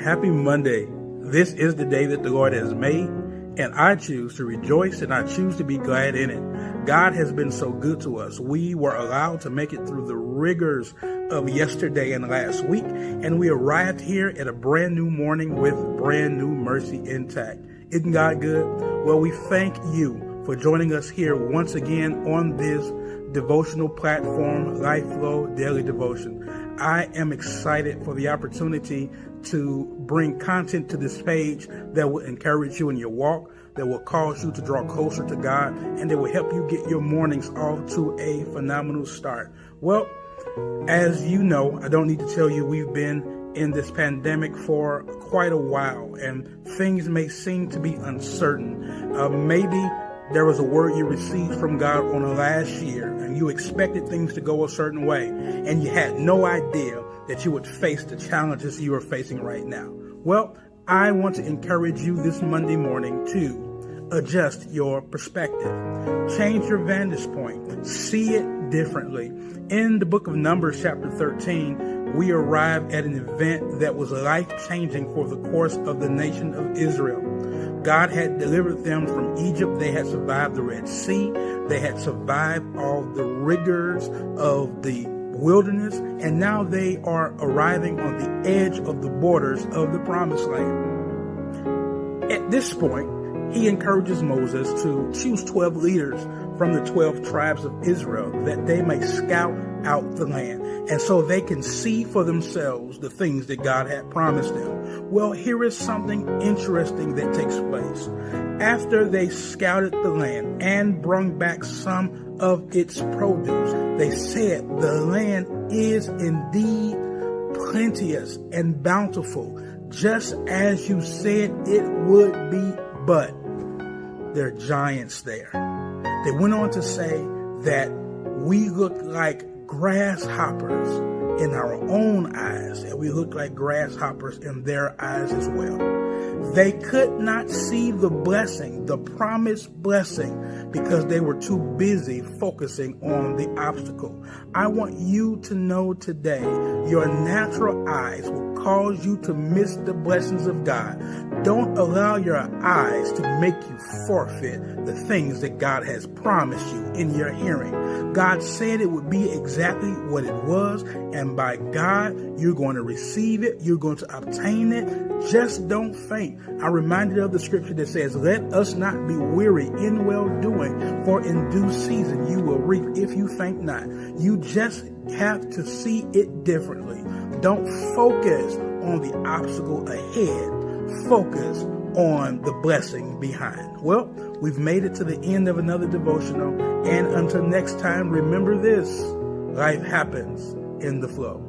Happy Monday. This is the day that the Lord has made, and I choose to rejoice and I choose to be glad in it. God has been so good to us. We were allowed to make it through the rigors of yesterday and last week, and we arrived here at a brand new morning with brand new mercy intact. Isn't God good? Well, we thank you for joining us here once again on this devotional platform, Life Flow Daily Devotion. I am excited for the opportunity to bring content to this page that will encourage you in your walk, that will cause you to draw closer to God, and that will help you get your mornings off to a phenomenal start. Well, as you know, I don't need to tell you we've been in this pandemic for quite a while, and things may seem to be uncertain. Maybe there was a word you received from God on the last year, and you expected things to go a certain way, and you had no idea that you would face the challenges you are facing right now. Well, I want to encourage you this Monday morning to adjust your perspective. Change your vantage point. See it differently. In the book of Numbers, chapter 13, we arrived at an event that was life-changing for the course of the nation of Israel. God had delivered them from Egypt. They had survived the Red Sea. They had survived all the rigors of the wilderness, and now they are arriving on the edge of the borders of the Promised Land. At this point, he encourages Moses to choose 12 leaders from the 12 tribes of Israel that they may scout out the land, and so they can see for themselves the things that God had promised them. Well, here is something interesting that takes place. After they scouted the land and brought back some of its produce, they said the land is indeed plenteous and bountiful, just as you said it would be, but there are giants there. They went on to say that we look like grasshoppers in our own eyes, and we look like grasshoppers in their eyes as well. They could not see the blessing, the promised blessing, because they were too busy focusing on the obstacle. I want you to know today, your natural eyes will cause you to miss the blessings of God. Don't allow your eyes to make you forfeit the things that God has promised you in your hearing. God said it would be exactly what it was, and by God, you're going to receive it. You're going to obtain it. Just don't faint. I'm reminded of the scripture that says, let us not be weary in well-doing, for in due season you will reap if you faint not. You just have to see it differently. Don't focus on the obstacle ahead. Focus on the blessing behind. Well, we've made it to the end of another devotional, and until next time, remember this: life happens in the flow.